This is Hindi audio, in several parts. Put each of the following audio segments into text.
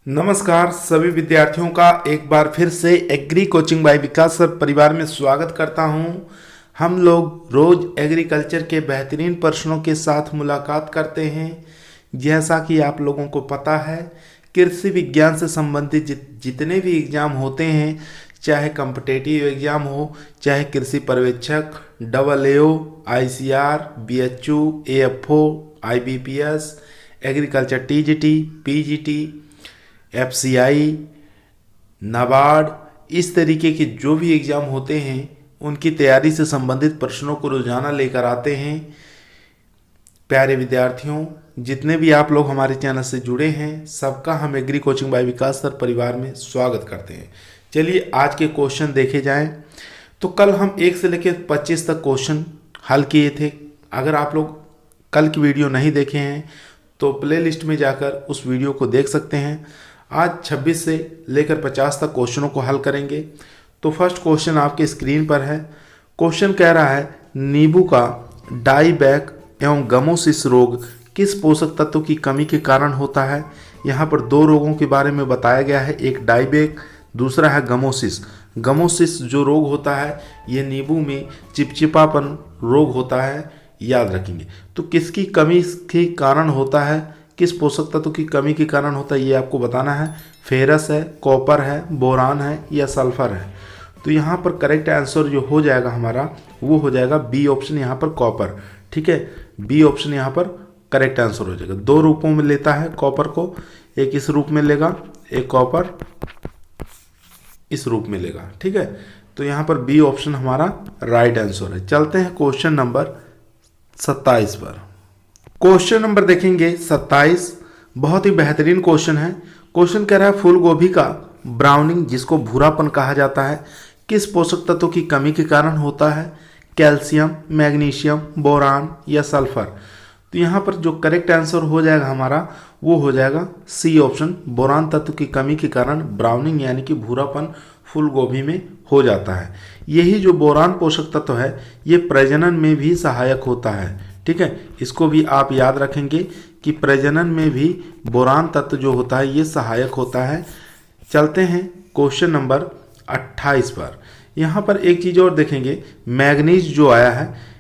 नमस्कार सभी विद्यार्थियों का एक बार फिर से एग्री कोचिंग बाय विकास सर परिवार में स्वागत करता हूं। हम लोग रोज एग्रीकल्चर के बेहतरीन प्रश्नों के साथ मुलाकात करते हैं। जैसा कि आप लोगों को पता है, कृषि विज्ञान से संबंधित जितने भी एग्जाम होते हैं, चाहे कॉम्पिटिटिव एग्जाम हो, चाहे कृषि पर्यवेक्षक, AAO, ICR, BHU, AFO, IBPS, agriculture TGT, PGT, FCI, NABARD, इस तरीके के जो भी एग्ज़ाम होते हैं उनकी तैयारी से संबंधित प्रश्नों को रोजाना लेकर आते हैं। प्यारे विद्यार्थियों, जितने भी आप लोग हमारे चैनल से जुड़े हैं, सबका हम एग्री कोचिंग बाय विकास सर परिवार में स्वागत करते हैं। चलिए आज के क्वेश्चन देखे जाएं। तो कल हम 1 से लेकर 25 तक क्वेश्चन हल किए थे। अगर आप लोग कल की वीडियो नहीं देखे हैं तो प्लेलिस्ट में जाकर उस वीडियो को देख सकते हैं। आज 26 से लेकर 50 तक क्वेश्चनों को हल करेंगे। तो फर्स्ट क्वेश्चन आपके स्क्रीन पर है। क्वेश्चन कह रहा है, नींबू का डाईबैक एवं गमोसिस रोग किस पोषक तत्व की कमी के कारण होता है। यहाँ पर दो रोगों के बारे में बताया गया है, एक डाईबैक, दूसरा है गमोसिस। गमोसिस जो रोग होता है ये नींबू में चिपचिपापन रोग होता है, याद रखेंगे। तो किसकी कमी के कारण होता है, किस पोषक तत्व की कमी के कारण होता है, ये आपको बताना है। फेरस है, कॉपर है, बोरान है या सल्फर है। तो यहाँ पर करेक्ट आंसर जो हो जाएगा हमारा वो हो जाएगा बी ऑप्शन, यहाँ पर कॉपर। ठीक है, बी ऑप्शन यहाँ पर करेक्ट आंसर हो जाएगा। दो रूपों में लेता है कॉपर को, एक इस रूप में लेगा, एक कॉपर इस रूप में लेगा। ठीक है, तो यहाँ पर बी ऑप्शन हमारा राइट आंसर है। चलते हैं क्वेश्चन नंबर 27 पर। क्वेश्चन नंबर देखेंगे 27, बहुत ही बेहतरीन क्वेश्चन है। क्वेश्चन कह रहा है, फूल गोभी का ब्राउनिंग, जिसको भूरापन कहा जाता है, किस पोषक तत्व की कमी के कारण होता है। कैल्शियम, मैग्नीशियम, बोरान या सल्फर। तो यहाँ पर जो करेक्ट आंसर हो जाएगा हमारा वो हो जाएगा सी ऑप्शन, बोरान तत्व की कमी के कारण ब्राउनिंग यानी कि भूरापन फूल गोभी में हो जाता है। यही जो बोरान पोषक तत्व है ये प्रजनन में भी सहायक होता है। ठीक है, इसको भी आप याद रखेंगे कि प्रजनन में भी बोरान तत्व जो होता है ये सहायक होता है। चलते हैं क्वेश्चन नंबर 28 पर। यहाँ पर एक चीज़ और देखेंगे, मैग्नीज जो आया है,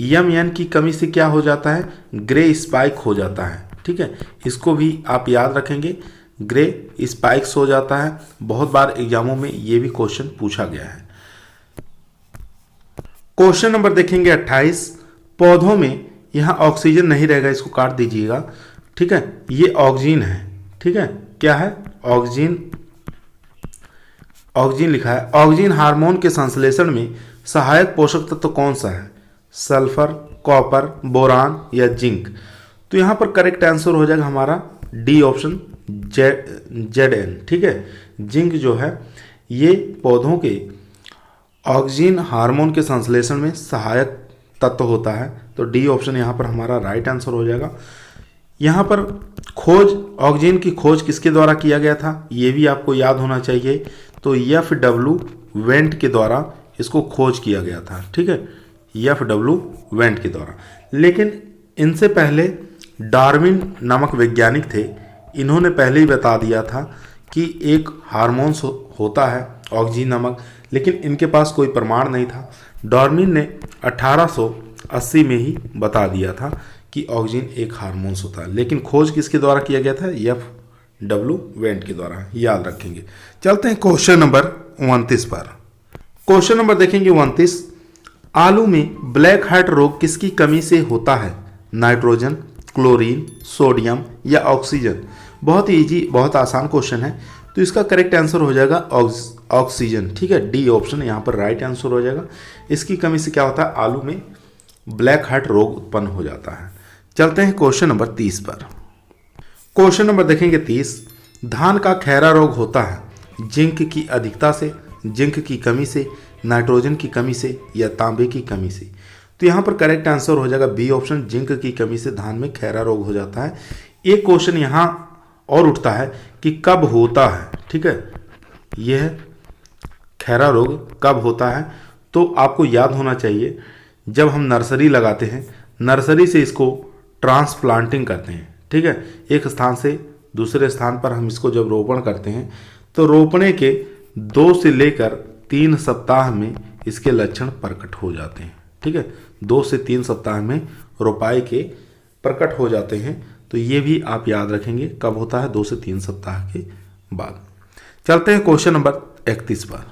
Mn की कमी से क्या हो जाता है, ग्रे स्पाइक हो जाता है। ठीक है, इसको भी आप याद रखेंगे, ग्रे स्पाइक्स हो जाता है। बहुत बार एग्जामों में ये भी क्वेश्चन पूछा गया है। क्वेश्चन नंबर देखेंगे 28, पौधों में यहाँ ऑक्सीजन नहीं रहेगा, इसको काट दीजिएगा। ठीक है, ये ऑक्सीजन है। ठीक है, क्या है, ऑक्सीजन, ऑक्सीजन लिखा है। ऑक्सीजन हार्मोन के संश्लेषण में सहायक पोषक तत्व कौन सा है, सल्फर, कॉपर, बोरान या जिंक। तो यहाँ पर करेक्ट आंसर हो जाएगा हमारा डी ऑप्शन, Zn। ठीक है, जिंक जो है ये पौधों के ऑक्सीजन हार्मोन के संश्लेषण में सहायक तत्व होता है। तो डी ऑप्शन यहाँ पर हमारा राइट आंसर हो जाएगा। यहाँ पर खोज, ऑक्सीजन की खोज किसके द्वारा किया गया था, ये भी आपको याद होना चाहिए। तो FW वेंट के द्वारा इसको खोज किया गया था। ठीक है, FW वेंट के द्वारा। लेकिन इनसे पहले डार्विन नामक वैज्ञानिक थे, इन्होंने पहले ही बता दिया था कि एक हार्मोन्स होता है ऑक्सीजन नामक, लेकिन इनके पास कोई प्रमाण नहीं था। डार्विन ने 1880 में ही बता दिया था कि ऑक्सीजन एक हार्मोन्स होता है, लेकिन खोज किसके द्वारा किया गया था, FW वेंट के द्वारा, याद रखेंगे। चलते हैं क्वेश्चन नंबर 29 पर। क्वेश्चन नंबर देखेंगे 29, आलू में ब्लैक हार्ट रोग किसकी कमी से होता है, नाइट्रोजन, क्लोरीन, सोडियम या ऑक्सीजन। बहुत ही इजी, बहुत आसान क्वेश्चन है। तो इसका करेक्ट आंसर हो जाएगा ऑक्सीजन। ठीक है, डी ऑप्शन यहाँ पर राइट आंसर हो जाएगा। इसकी कमी से क्या होता है, आलू में ब्लैक हार्ट रोग उत्पन्न हो जाता है। चलते हैं क्वेश्चन नंबर 30 पर। क्वेश्चन नंबर देखेंगे 30, धान का खैरा रोग होता है जिंक की अधिकता से, जिंक की कमी से, नाइट्रोजन की कमी से या तांबे की कमी से। तो यहाँ पर करेक्ट आंसर हो जाएगा बी ऑप्शन, जिंक की कमी से धान में खैरा रोग हो जाता है। एक क्वेश्चन यहाँ और उठता है कि कब होता है। ठीक है, यह खैरा रोग कब होता है। तो आपको याद होना चाहिए, जब हम नर्सरी लगाते हैं, नर्सरी से इसको ट्रांसप्लांटिंग करते हैं। ठीक है, एक स्थान से दूसरे स्थान पर हम इसको जब रोपण करते हैं तो रोपणे के 2 से लेकर 3 सप्ताह में इसके लक्षण प्रकट हो जाते हैं। ठीक है, 2 से 3 सप्ताह में रोपाई के प्रकट हो जाते हैं। तो ये भी आप याद रखेंगे कब होता है, 2 से 3 सप्ताह के बाद। चलते हैं क्वेश्चन नंबर 31 पर।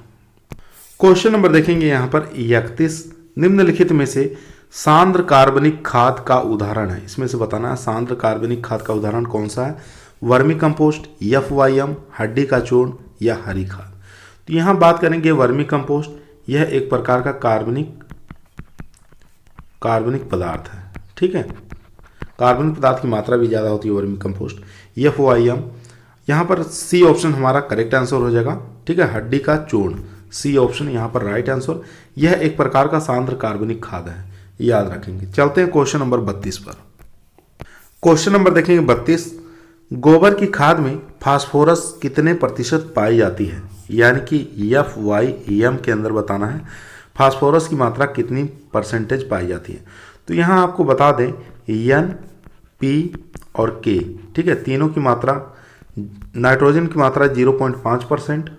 क्वेश्चन नंबर देखेंगे यहाँ पर 31, निम्नलिखित में से सांद्र कार्बनिक खाद का उदाहरण है। इसमें से बताना है सांद्र कार्बनिक खाद का उदाहरण कौन सा है, वर्मी कंपोस्ट, FYM, हड्डी का चूर्ण या हरी खाद। तो यहाँ बात करेंगे वर्मी कंपोस्ट। यह एक प्रकार का कार्बनिक पदार्थ है। ठीक है, कार्बनिक पदार्थ की मात्रा भी ज़्यादा होती है वर्मी कंपोस्ट। FYM, यहाँ पर सी ऑप्शन हमारा करेक्ट आंसर हो जाएगा। ठीक है, हड्डी का चूर्ण, सी ऑप्शन यहाँ पर राइट आंसर। यह एक प्रकार का सांद्र कार्बनिक खाद है, याद रखेंगे। चलते हैं क्वेश्चन नंबर 32 पर। क्वेश्चन नंबर देखेंगे 32, गोबर की खाद में फास्फोरस कितने प्रतिशत पाई जाती है, यानी कि FYM के अंदर बताना है फास्फोरस की मात्रा कितनी परसेंटेज पाई जाती है। तो यहाँ आपको बता दें N, P और K, ठीक है, तीनों की मात्रा, नाइट्रोजन की मात्रा 0.5%,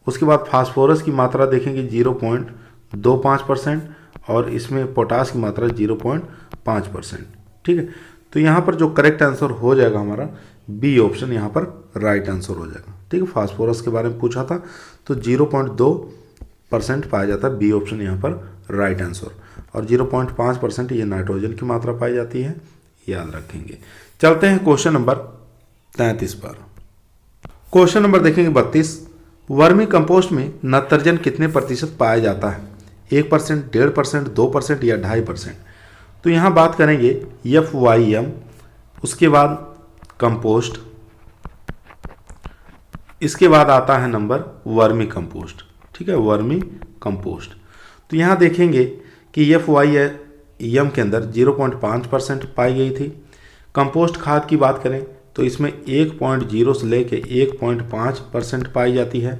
उसके बाद फास्फोरस की मात्रा देखेंगे 0.25% और इसमें पोटास की मात्रा 0.5%। ठीक है, तो यहाँ पर जो करेक्ट आंसर हो जाएगा हमारा बी ऑप्शन यहाँ पर राइट आंसर हो जाएगा। ठीक है, फास्फोरस के बारे में पूछा था तो 0.2% पाया जाता है, बी ऑप्शन यहाँ पर राइट आंसर। और 0.5% ये नाइट्रोजन की मात्रा पाई जाती है, याद रखेंगे। चलते हैं क्वेश्चन नंबर 33 पर। क्वेश्चन नंबर देखेंगे 32, वर्मी कंपोस्ट में नाइट्रोजन कितने प्रतिशत पाया जाता है, 1%, 1.5%, 2% या 2.5%। तो यहाँ बात करेंगे FYM, उसके बाद कंपोस्ट, इसके बाद आता है नंबर वर्मी कंपोस्ट। ठीक है, वर्मी कंपोस्ट। तो यहाँ देखेंगे कि FYM के अंदर 0.5% पाई गई थी। कंपोस्ट खाद की बात करें तो इसमें 1.0 से लेके 1.5% पाई जाती है।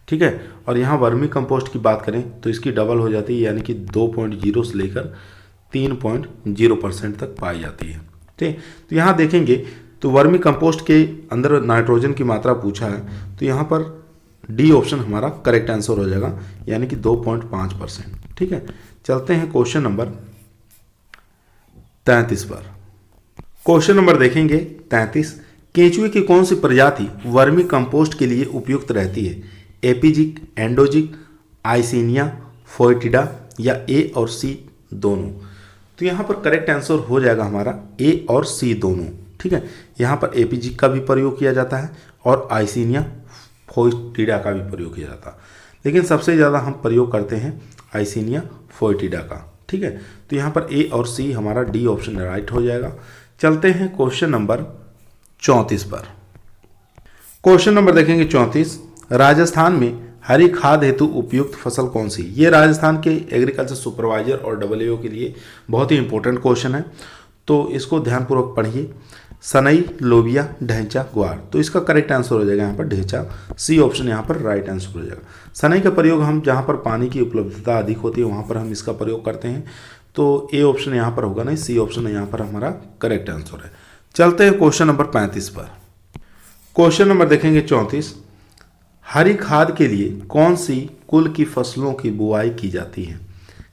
ठीक है, और यहाँ वर्मी कंपोस्ट की बात करें तो इसकी डबल हो जाती है, यानी कि 2.0 से लेकर 3.0% तक पाई जाती है। ठीक, तो यहाँ देखेंगे तो वर्मी कंपोस्ट के अंदर नाइट्रोजन की मात्रा पूछा है, तो यहाँ पर डी ऑप्शन हमारा करेक्ट आंसर हो जाएगा, यानी कि 2.5%। ठीक है, चलते हैं क्वेश्चन नंबर 33 पर। क्वेश्चन नंबर देखेंगे 33, केंचुए की कौन सी प्रजाति वर्मी कंपोस्ट के लिए उपयुक्त रहती है, एपिजिक, एंडोजिक, आइसिनिया, फोएटिडा या ए और सी दोनों। तो यहाँ पर करेक्ट आंसर हो जाएगा हमारा ए और सी दोनों। ठीक है, यहाँ पर एपिजिक का भी प्रयोग किया जाता है और आइसिनिया फोएटिडा का भी प्रयोग किया जाता है, लेकिन सबसे ज़्यादा हम प्रयोग करते हैं आइसिनिया फोएटिडा का। ठीक है, तो यहाँ पर ए और सी हमारा डी ऑप्शन राइट हो जाएगा। चलते हैं क्वेश्चन नंबर 34 पर। क्वेश्चन नंबर देखेंगे 34, राजस्थान में हरी खाद हेतु उपयुक्त फसल कौन सी। ये राजस्थान के एग्रीकल्चर सुपरवाइजर और AAO के लिए बहुत ही इंपॉर्टेंट क्वेश्चन है, तो इसको ध्यानपूर्वक पढ़िए। सनई, लोबिया, ढैंचा, ग्वार। तो इसका करेक्ट आंसर हो जाएगा यहाँ पर ढैंचा, सी ऑप्शन यहाँ पर राइट आंसर हो जाएगा। सनई का प्रयोग हम जहाँ पर पानी की उपलब्धता अधिक होती है वहाँ पर हम इसका प्रयोग करते हैं, तो ए ऑप्शन यहाँ पर होगा नहीं, सी ऑप्शन यहाँ पर हमारा करेक्ट आंसर है। चलते हैं क्वेश्चन नंबर 35 पर। क्वेश्चन नंबर देखेंगे 34, हरी खाद के लिए कौन सी कुल की फसलों की बुआई की जाती है,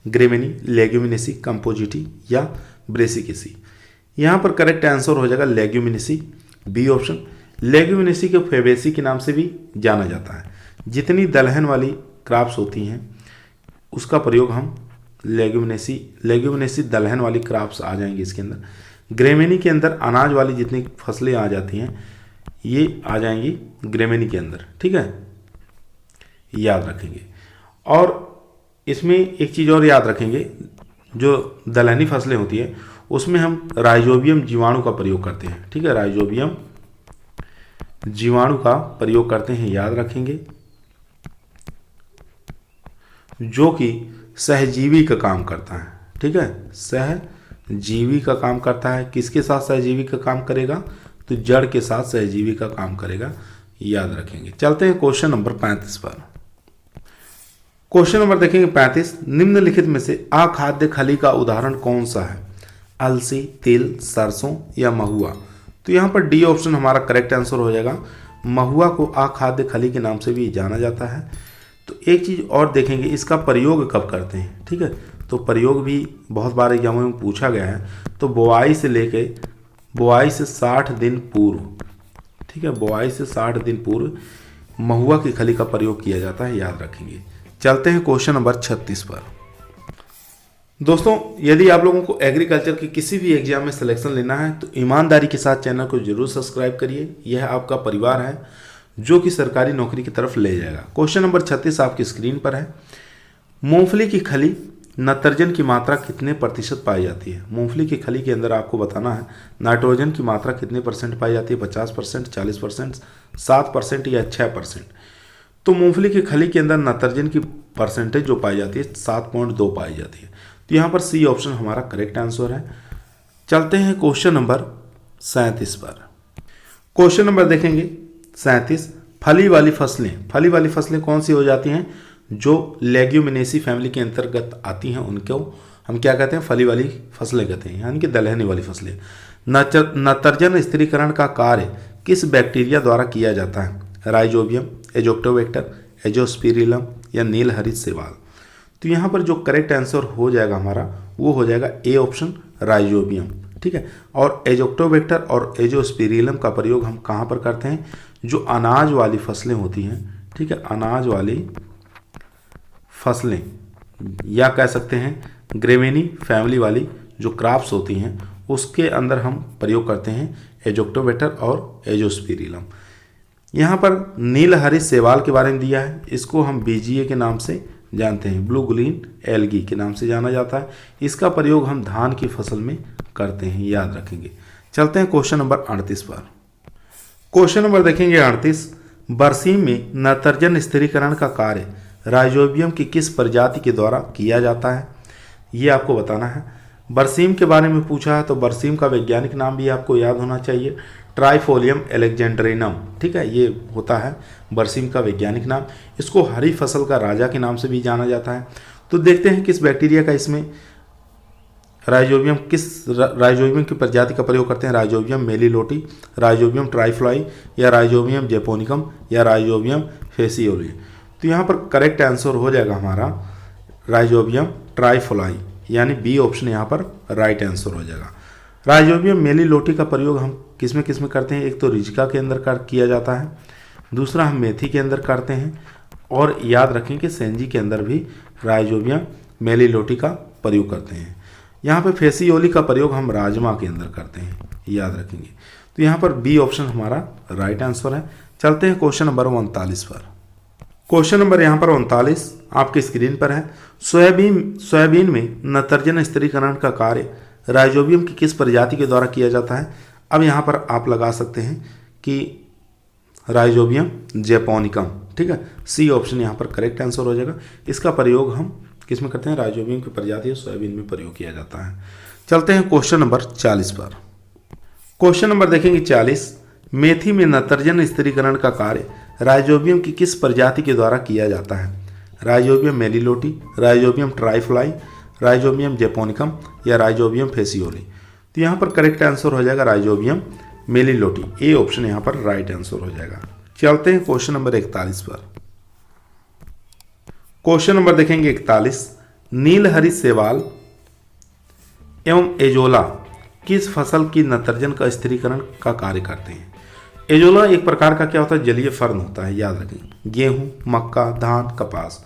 ग्रेमिनी, लेग्यूमिनेसी, कंपोजिटी या ब्रेसिकेसी। यहाँ पर करेक्ट आंसर हो जाएगा लेग्यूमिनेसी, बी ऑप्शन। लेग्यूमिनेसी को फेबेसी के नाम से भी जाना जाता है। जितनी दलहन वाली क्रॉप्स होती हैं उसका प्रयोग हम लेग्यूमिनेसी दलहन वाली क्रॉप्स आ जाएंगी इसके अंदर। ग्रेमिनी के अंदर अनाज वाली जितनी फसलें आ जाती हैं ये आ जाएंगी ग्रेमिनी के अंदर। ठीक है, याद रखेंगे। और इसमें एक चीज़ और याद रखेंगे, जो दलहनी फसलें होती है उसमें हम राइजोबियम जीवाणु का प्रयोग करते हैं। ठीक है, राइजोबियम जीवाणु का प्रयोग करते हैं, याद रखेंगे, जो कि सहजीवी का काम करता है। ठीक है, सहजीवी का काम करता है। किसके साथ सहजीवी का काम करेगा, तो जड़ के साथ सहजीवी का काम करेगा, याद रखेंगे। चलते हैं क्वेश्चन नंबर 35 पर। क्वेश्चन नंबर देखेंगे 35, निम्नलिखित में से अखाद्य खली का उदाहरण कौन सा है, अलसी, तिल, सरसों या महुआ। तो यहाँ पर डी ऑप्शन हमारा करेक्ट आंसर हो जाएगा। महुआ को अखाद्य खली के नाम से भी जाना जाता है। तो एक चीज़ और देखेंगे, इसका प्रयोग कब करते हैं, ठीक है। तो प्रयोग भी बहुत बार एग्जामों में पूछा गया है। तो बुआई से 60 दिन पूर्व, ठीक है, बुआई से 60 दिन पूर्व महुआ की खली का प्रयोग किया जाता है, याद रखेंगे। चलते हैं क्वेश्चन नंबर 36 पर। दोस्तों, यदि आप लोगों को एग्रीकल्चर के किसी भी एग्जाम में सिलेक्शन लेना है तो ईमानदारी के साथ चैनल को जरूर सब्सक्राइब करिए। यह आपका परिवार है जो कि सरकारी नौकरी की तरफ ले जाएगा। क्वेश्चन नंबर 36 आपकी स्क्रीन पर है। मूंगफली की खली नाइट्रोजन की मात्रा कितने प्रतिशत पाई जाती है? मूंगफली की खली के अंदर आपको बताना है नाइट्रोजन की मात्रा कितने परसेंट पाई जाती है, 50%, 40%, 7% या 6%। तो मूंगफली की खली के अंदर नाइट्रोजन की परसेंटेज जो पाई जाती है 7.2 पाई जाती है। तो यहाँ पर सी ऑप्शन हमारा करेक्ट आंसर है। चलते हैं क्वेश्चन नंबर 37 पर। क्वेश्चन नंबर देखेंगे 37। फली वाली फसलें कौन सी हो जाती हैं? जो लेग्यूमिनेसी फैमिली के अंतर्गत आती हैं उनको हम क्या कहते हैं? फली वाली फसलें कहते हैं, यानी कि दलहनी वाली फसलें। नाइट्रोजन स्थिरीकरण का कार्य किस बैक्टीरिया द्वारा किया जाता है? राइजोबियम, एजोक्टोबैक्टर, एजोस्पिरिलम या नीलहरित शैवाल। तो यहाँ पर जो करेक्ट आंसर हो जाएगा हमारा वो हो जाएगा ए ऑप्शन, राइजोबियम, ठीक है। और एजोक्टोबैक्टर और एजोस्पिरिलम का प्रयोग हम कहाँ पर करते हैं? जो अनाज वाली फसलें होती हैं, ठीक है, अनाज वाली फसलें या कह सकते हैं ग्रेवेनी फैमिली वाली जो क्रॉप्स होती हैं उसके अंदर हम प्रयोग करते हैं एजोक्टोबैक्टर और एजोस्पिरिलम। यहाँ पर नीलहरित शैवाल के बारे में दिया है, इसको हम बीजीए के नाम से जानते हैं, ब्लू ग्रीन एल्गी के नाम से जाना जाता है। इसका प्रयोग हम धान की फसल में करते हैं, याद रखेंगे। चलते हैं क्वेश्चन नंबर 38 पर। क्वेश्चन नंबर देखेंगे 38। बरसीम में नाइट्रोजन स्थिरीकरण का कार्य राइजोबियम की किस प्रजाति के द्वारा किया जाता है? ये आपको बताना है। बरसीम के बारे में पूछा है तो बरसीम का वैज्ञानिक नाम भी आपको याद होना चाहिए, ट्राइफोलियम एलेक्जेंड्रिनम, ठीक है, ये होता है बरसीम का वैज्ञानिक नाम। इसको हरी फसल का राजा के नाम से भी जाना जाता है। तो देखते हैं किस बैक्टीरिया का इसमें राइजोबियम की प्रजाति का प्रयोग करते हैं। राइजोबियम मेलिलोटी, राइजोबियम ट्राइफ्लाई या राइजोबियम जेपोनिकम या राइजोबियम फेसियोली। तो यहाँ पर करेक्ट आंसर हो जाएगा हमारा राइजोबियम ट्राइफ्लाई, यानी बी ऑप्शन यहाँ पर राइट आंसर हो जाएगा। राइजोबियम मेलिलोटी का प्रयोग हम किस में करते हैं? एक तो रिजिका के अंदर किया जाता है, दूसरा हम मेथी के अंदर करते हैं, और याद रखें कि सेंजी के अंदर भी राइजोबियम मेलिलोटी का प्रयोग करते हैं। यहाँ पे फेसियोली का प्रयोग हम राजमा के अंदर करते हैं, याद रखेंगे। तो यहाँ पर बी ऑप्शन हमारा राइट आंसर है। चलते हैं क्वेश्चन नंबर 39 पर। क्वेश्चन नंबर यहाँ पर 39 आपकी स्क्रीन पर है। सोयाबीन में नाइट्रोजन स्थिरीकरण का कार्य राइजोबियम की किस प्रजाति के द्वारा किया जाता है? अब यहाँ पर आप लगा सकते हैं कि राइजोबियम जेपोनिकम, ठीक है, सी ऑप्शन यहाँ पर करेक्ट आंसर हो जाएगा। इसका प्रयोग हम किस में करते हैं? राइजोबियम की प्रजाति सोयाबीन में प्रयोग किया जाता है। चलते हैं क्वेश्चन नंबर 40 पर। क्वेश्चन नंबर देखेंगे 40। मेथी में नाइट्रोजन स्थिरीकरण का कार्य राइजोबियम की किस प्रजाति के द्वारा किया जाता है? राइजोबियम मेलिलोटी, राइजोबियम ट्राइफ्लाई, राइजोबियम जेपोनिकम या राइजोबियम फेसियोली। तो यहाँ पर करेक्ट आंसर हो जाएगा राइजोबियम मेलिलोटी, ए ऑप्शन यहाँ पर राइट आंसर हो जाएगा। चलते हैं क्वेश्चन नंबर 41 पर। क्वेश्चन नंबर देखेंगे 41। नीलहरित शैवाल एवं एजोला किस फसल की नाइट्रोजन का स्थिरीकरण का कार्य करते हैं? एजोला एक प्रकार का क्या होता है? जलीय फर्न होता है, याद रखें। गेहूं, मक्का, धान, कपास।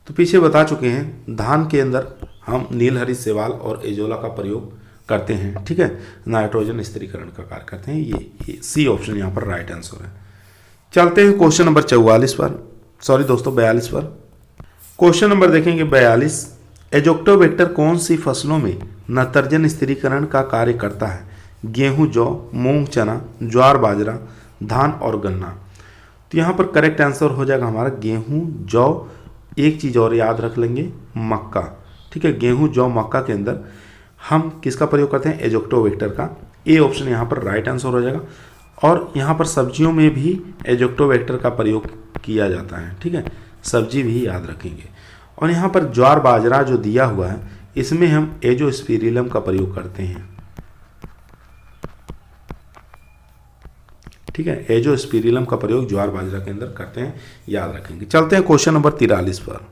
तो पीछे बता चुके हैं, धान के अंदर हम नीलहरित शैवाल और एजोला का प्रयोग करते हैं, ठीक है, नाइट्रोजन स्थिरीकरण का कार्य करते हैं। ये सी ऑप्शन यहाँ पर राइट आंसर है। चलते हैं क्वेश्चन नंबर 42 पर। क्वेश्चन नंबर देखेंगे 42। एजोक्टोबैक्टर कौन सी फसलों में नाइट्रोजन स्थिरीकरण का कार्य करता है? गेहूं, जौ, मूंग, चना, ज्वार, बाजरा, धान और गन्ना। तो यहाँ पर करेक्ट आंसर हो जाएगा हमारा गेहूं, जौ, एक चीज़ और याद रख लेंगे, मक्का, ठीक है। गेहूं, जौ, मक्का के अंदर हम किसका प्रयोग करते हैं? एजोक्टोबैक्टर का। ए ऑप्शन यहाँ पर राइट आंसर हो जाएगा। और यहाँ पर सब्जियों में भी एजोक्टोबैक्टर का प्रयोग किया जाता है, ठीक है, सब्जी भी याद रखेंगे। और यहाँ पर ज्वार बाजरा जो दिया हुआ है इसमें हम एजोस्पिरिलम का प्रयोग करते हैं। ठीक है, एजोस्पिरिलम का प्रयोग ज्वार बाजरा के अंदर करते हैं, याद रखेंगे। चलते हैं क्वेश्चन नंबर 43 पर।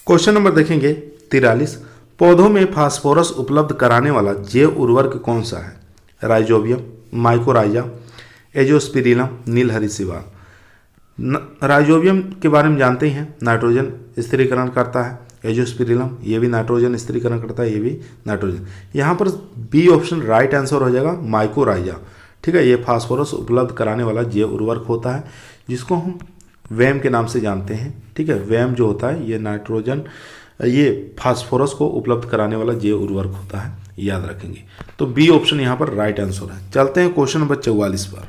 क्वेश्चन नंबर देखेंगे 43, पौधों में फास्फोरस उपलब्ध कराने वाला जैव उर्वरक कौन सा है? राइजोबियम, माइकोराइजा, एजोस्पिरिलम, नीलहरी सिवाल। राइजोबियम के बारे में जानते ही हैं, नाइट्रोजन स्थिरीकरण करता है। एजोस्पिरिलम ये भी नाइट्रोजन स्थिरीकरण करता है, ये भी नाइट्रोजन। यहाँ पर बी ऑप्शन राइट आंसर हो जाएगा, माइकोराइजा। ठीक है, ये फास्फोरस उपलब्ध कराने वाला जैव उर्वरक होता है जिसको हम वैम के नाम से जानते हैं। ठीक है, वैम जो होता है ये नाइट्रोजन, ये फास्फोरस को उपलब्ध कराने वाला जैव उर्वरक होता है, याद रखेंगे। तो बी ऑप्शन यहाँ पर राइट आंसर है। चलते हैं क्वेश्चन नंबर 44 पर।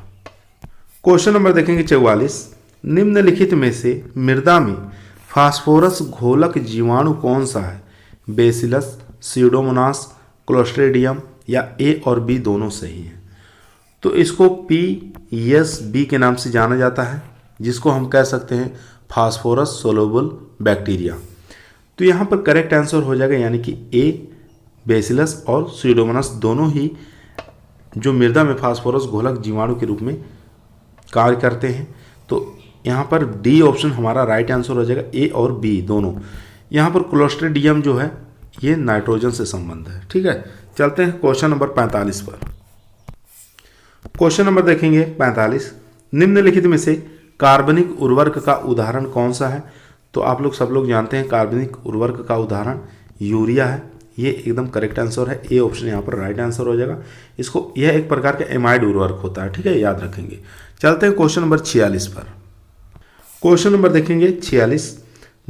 क्वेश्चन नंबर देखेंगे 44, निम्नलिखित में से मृदा में फास्फोरस घोलक जीवाणु कौन सा है? बेसिलस, स्यूडोमोनास, क्लोस्ट्रीडियम या ए और बी दोनों सही हैं। तो इसको PSB के नाम से जाना जाता है, जिसको हम कह सकते हैं फास्फोरस सोलुबल बैक्टीरिया। तो यहाँ पर करेक्ट आंसर हो जाएगा, यानी कि ए बेसिलस और स्यूडोमोनास दोनों ही जो मृदा में फास्फोरस घोलक जीवाणु के रूप में कार्य करते हैं। तो यहाँ पर डी ऑप्शन हमारा राइट आंसर हो जाएगा, ए और बी दोनों। यहाँ पर क्लोस्ट्रीडियम जो है ये नाइट्रोजन से संबंध है। ठीक है, चलते हैं क्वेश्चन नंबर 45 पर। क्वेश्चन नंबर देखेंगे 45, निम्नलिखित में से कार्बनिक उर्वरक का उदाहरण कौन सा है? तो आप लोग सब लोग जानते हैं कार्बनिक उर्वरक का उदाहरण यूरिया है, ये एकदम करेक्ट आंसर है। ए ऑप्शन यहाँ पर राइट आंसर हो जाएगा। इसको यह एक प्रकार का एमाइड उर्वरक होता है। ठीक है, याद रखेंगे। चलते हैं क्वेश्चन नंबर 46 पर। क्वेश्चन नंबर देखेंगे 46,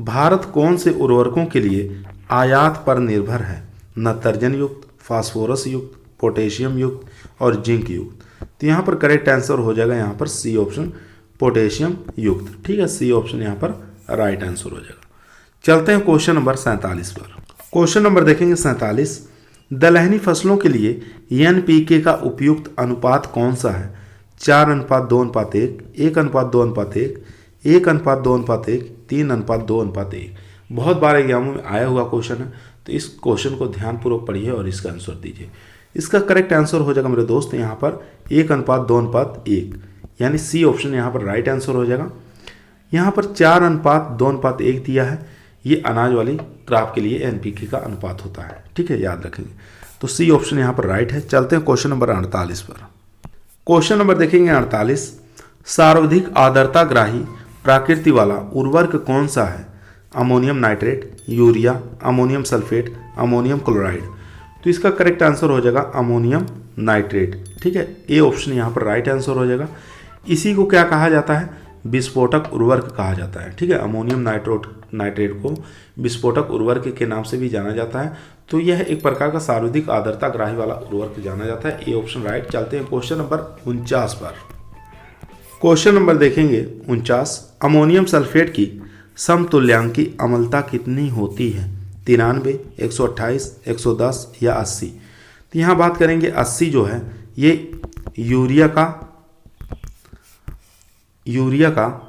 भारत कौन से उर्वरकों के लिए आयात पर निर्भर है? नत्रजन युक्त, फास्फोरस युक्त, पोटेशियम युक्त और जिंक युक्त। तो यहाँ पर करेक्ट आंसर हो जाएगा यहाँ पर सी ऑप्शन, पोटेशियम युक्त। ठीक है, सी ऑप्शन यहाँ पर राइट आंसर हो जाएगा। चलते हैं क्वेश्चन नंबर 47 पर। क्वेश्चन नंबर देखेंगे 47, दलहनी फसलों के लिए NPK का उपयुक्त अनुपात कौन सा है? 4:2:1, 1:2:1, 1:2:1, 3:2:1। बहुत बार एग्जामों में आया हुआ क्वेश्चन है, तो इस क्वेश्चन को ध्यानपूर्वक पढ़िए और इसका आंसर दीजिए। इसका करेक्ट आंसर हो जाएगा मेरे दोस्त यहाँ पर 1:2:1, यानी सी ऑप्शन यहाँ पर राइट आंसर हो जाएगा। यहाँ पर 4:2:1 दिया है, ये अनाज वाली क्रॉप के लिए NPK का अनुपात होता है। ठीक है, याद रखेंगे। तो सी ऑप्शन यहाँ पर राइट है। चलते हैं क्वेश्चन नंबर 48 पर। क्वेश्चन नंबर देखेंगे 48, सर्वाधिक आर्द्रताग्राही प्रकृति वाला उर्वरक कौन सा है? Ammonium nitrate, urea, ammonium sulphate, ammonium chloride. तो इसका करेक्ट आंसर हो जाएगा अमोनियम नाइट्रेट। ठीक है, ए ऑप्शन यहाँ पर राइट आंसर हो जाएगा। इसी को क्या कहा जाता है? विस्फोटक उर्वरक कहा जाता है। ठीक है, अमोनियम नाइट्रेट को विस्फोटक उर्वरक के नाम से भी जाना जाता है। तो यह एक प्रकार का सर्वाधिक आर्द्रताग्राही वाला उर्वरक जाना जाता है। A option right. चलते हैं क्वेश्चन नंबर 49 पर। क्वेश्चन नंबर देखेंगे 49, अमोनियम सल्फेट की समतुल्यांकी अम्लता कितनी होती है? 93, 128, 110 या 80। तो यहाँ बात करेंगे 80 जो है ये यूरिया का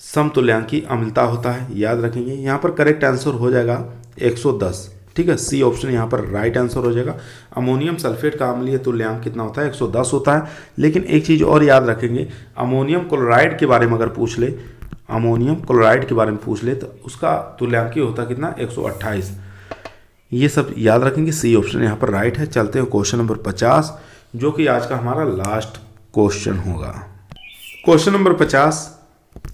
समतुल्यांकी अम्लता होता है, याद रखेंगे। यहाँ पर करेक्ट आंसर हो जाएगा 110। ठीक है, सी ऑप्शन यहाँ पर राइट आंसर हो जाएगा। अमोनियम सल्फेट का अम्लीय तुल्यांक कितना होता है? 110 होता है। लेकिन एक चीज़ और याद रखेंगे, अमोनियम क्लोराइड के बारे में अगर पूछ ले, अमोनियम क्लोराइड के बारे में पूछ ले, तो उसका तुल्यांकी होता कितना? 128। ये सब याद रखेंगे। सी ऑप्शन यहाँ पर राइट है। चलते हैं क्वेश्चन नंबर 50, जो कि आज का हमारा लास्ट क्वेश्चन होगा। क्वेश्चन नंबर 50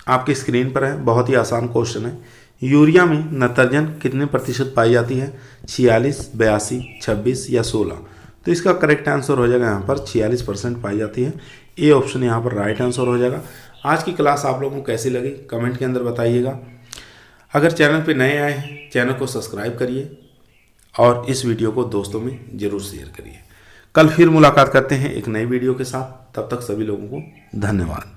आपकी स्क्रीन पर है, बहुत ही आसान क्वेश्चन है। यूरिया में नत्रजन कितने प्रतिशत पाई जाती है? 46, 82, 26 या 16। तो इसका करेक्ट आंसर हो जाएगा यहाँ पर 46% पाई जाती है। ए ऑप्शन यहाँ पर राइट आंसर हो जाएगा। आज की क्लास आप लोगों को कैसी लगी कमेंट के अंदर बताइएगा। अगर चैनल पे नए आए हैं, चैनल को सब्सक्राइब करिए और इस वीडियो को दोस्तों में ज़रूर शेयर करिए। कल फिर मुलाकात करते हैं एक नई वीडियो के साथ। तब तक सभी लोगों को धन्यवाद।